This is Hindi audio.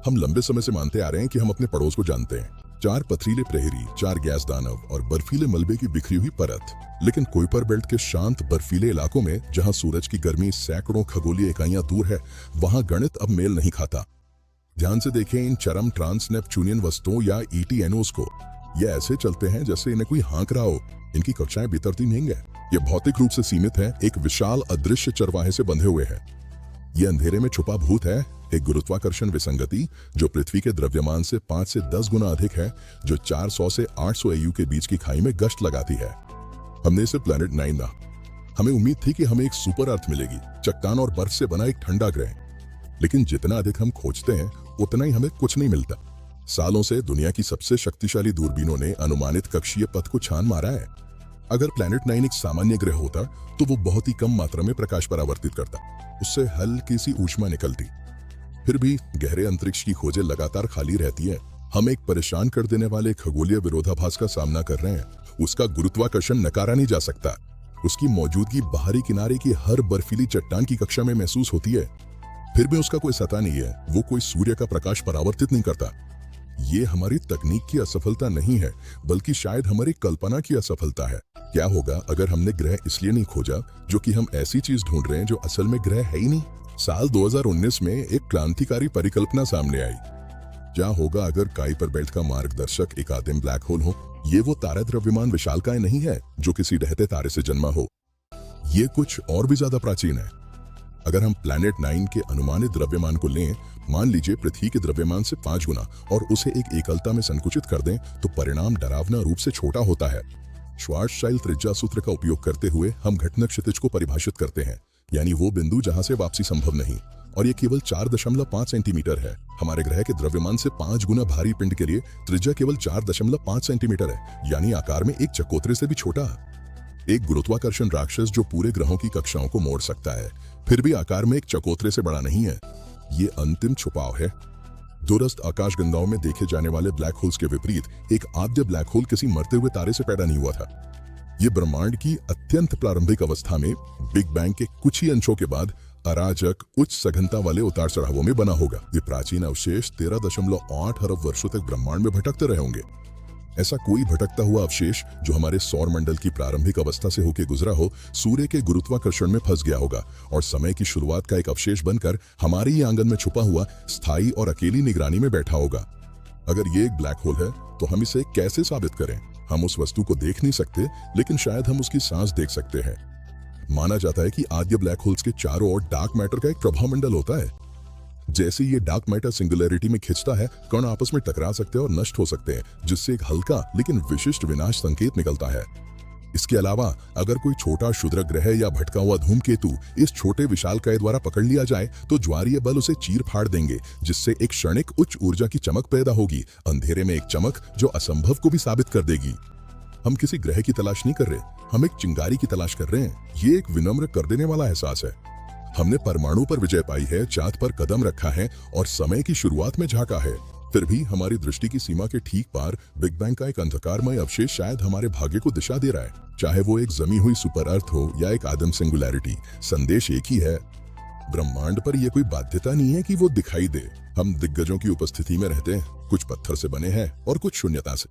हम लंबे समय से मानते आ रहे हैं कि हम अपने पड़ोस को जानते हैं। 4 पथरीले प्रहरी, 4 गैस दानव और बर्फीले मलबे की बिखरी हुई परत। लेकिन कुइपर बेल्ट के शांत बर्फीले इलाकों में, जहां सूरज की गर्मी सैकड़ों खगोलीय इकाइयां दूर है, वहां गणित अब मेल नहीं खाता। ध्यान से देखें इन चरम ट्रांस नेपच्यूनियन वस्तुओं या ईटीएनओस को। ये ऐसे चलते हैं जैसे इन्हें कोई हाँक रहा हो। इनकी कक्षाएं बितरती नहीं है। ये भौतिक रूप से सीमित है, एक विशाल अदृश्य चरवाहे से बंधे हुए हैं। ये अंधेरे में छुपा भूत है, एक गुरुत्वाकर्षण विसंगति जो पृथ्वी के द्रव्यमान से 5 से 10 गुना अधिक है, जो 400 से 800 AU के बीच की खाई में गश्त लगाती है। हमने इसे प्लैनेट 9 ना। हमें उम्मीद थी कि हमें एक सुपर अर्थ मिलेगी, चट्टान और बर्फ से बना एक ठंडा ग्रह। लेकिन जितना अधिक हम खोजते हैं उतना ही हमें कुछ नहीं मिलता। सालों से दुनिया की सबसे शक्तिशाली दूरबीनों ने अनुमानित कक्षीय पथ को छान मारा है। अगर प्लैनेट 9 एक सामान्य ग्रह होता तो वो बहुत ही कम मात्रा में प्रकाश परावर्तित करता, उससे हल्की सी ऊष्मा निकलती। फिर भी गहरे अंतरिक्ष की खोजें लगातार खाली रहती है। हम एक परेशान कर देने वाले खगोलीय विरोधाभास का सामना कर रहे हैं। उसका गुरुत्वाकर्षण नकारा नहीं जा सकता। उसकी मौजूदगी बाहरी किनारे की हर बर्फीली चट्टान की कक्षा में महसूस होती है। फिर भी उसका कोई सत्ता नहीं है, वो कोई सूर्य का प्रकाश परावर्तित नहीं करता। ये हमारी तकनीक की असफलता नहीं है, बल्कि शायद हमारी कल्पना की असफलता है। क्या होगा अगर हमने ग्रह इसलिए नहीं खोजा जो कि हम ऐसी चीज ढूंढ रहे हैं जो असल में ग्रह है ही नहीं। साल 2019 में एक क्रांतिकारी परिकल्पना सामने आई। क्या होगा अगर कुइपर बेल्ट का मार्गदर्शक एक आदिम ब्लैक होल हो? ये वो तारा द्रव्यमान विशालकाय नहीं है जो किसी ढहते तारे से जन्मा हो। ये कुछ और भी ज्यादा प्राचीन है। अगर हम प्लैनेट 9 के अनुमानित द्रव्यमान को लें, मान लीजिए पृथ्वी के द्रव्यमान से 5 गुना, और उसे एक एकलता में संकुचित कर दें, तो परिणाम डरावना रूप से छोटा होता है। श्वार्ज़शाइल्ड त्रिज्या सूत्र का उपयोग करते हुए हम घटना क्षितिज को परिभाषित करते हैं, यानी वो बिंदु जहां से वापसी संभव नहीं, और ये केवल 4.5 सेंटीमीटर है। हमारे ग्रह के द्रव्यमान से 5 गुना भारी पिंड के लिए त्रिज्या केवल 4.5 सेंटीमीटर है, यानी आकार में एक चकोतरे से भी छोटा। एक गुरुत्वाकर्षण राक्षस जो पूरे ग्रहों की कक्षाओं को मोड़ सकता है, फिर भी आकार में एक चकोतरे से बड़ा नहीं है। ये अंतिम छुपाव है। दूरस्थ आकाशगंगाओं में देखे जाने वाले ब्लैक होल्स के विपरीत एक आद्य ब्लैक होल किसी मरते हुए तारे से पैदा नहीं हुआ था। ये ब्रह्मांड की अत्यंत प्रारंभिक अवस्था में बिग बैंग के कुछ ही अंशों के बाद अराजक उच्च सघनता वाले उतार चढ़ावों में बना होगा। ये प्राचीन अवशेष 13.8 अरब वर्षों तक ब्रह्मांड में भटकते रहे होंगे। ऐसा कोई भटकता हुआ अवशेष जो हमारे सौर मंडल की प्रारंभिक अवस्था से होकर गुजरा हो, सूर्य के गुरुत्वाकर्षण में फंस गया होगा और समय की शुरुआत का एक अवशेष बनकर हमारे ही आंगन में छुपा हुआ स्थायी और अकेली निगरानी में बैठा होगा। अगर ये एक ब्लैक होल है तो हम इसे कैसे साबित करें? हम उस वस्तु को देख नहीं सकते, लेकिन शायद हम उसकी सांस देख सकते हैं। माना जाता है कि आद्य ब्लैक होल्स के चारों ओर डार्क मैटर का एक प्रभाव मंडल होता है। जैसे ये डार्क मैटर सिंगुलैरिटी में खिंचता है, कण आपस में टकरा सकते हैं और नष्ट हो सकते हैं, जिससे एक हल्का लेकिन विशिष्ट विनाश संकेत निकलता है। इसके अलावा अगर कोई छोटा क्षुद्र ग्रह या भटका हुआ धूमकेतु इस छोटे विशालकाय द्वारा पकड़ लिया जाए, तो ज्वारीय बल उसे चीर फाड़ देंगे, जिससे एक क्षणिक उच्च ऊर्जा की चमक पैदा होगी। अंधेरे में एक चमक जो असंभव को भी साबित कर देगी। हम किसी ग्रह की तलाश नहीं कर रहे, हम एक चिंगारी की तलाश कर रहे हैं। ये एक विनम्र कर देने वाला एहसास है। हमने परमाणु पर विजय पाई है, चांद पर कदम रखा है और समय की शुरुआत में झांका है। फिर भी हमारी दृष्टि की सीमा के ठीक पार बिग बैंग का एक अंधकारमय अवशेष शायद हमारे भाग्य को दिशा दे रहा है। चाहे वो एक जमी हुई सुपर अर्थ हो या एक आदम सिंगुलैरिटी, संदेश एक ही है। ब्रह्मांड पर यह कोई बाध्यता नहीं है कि वो दिखाई दे। हम दिग्गजों की उपस्थिति में रहते हैं, कुछ पत्थर से बने हैं और कुछ शून्यता से।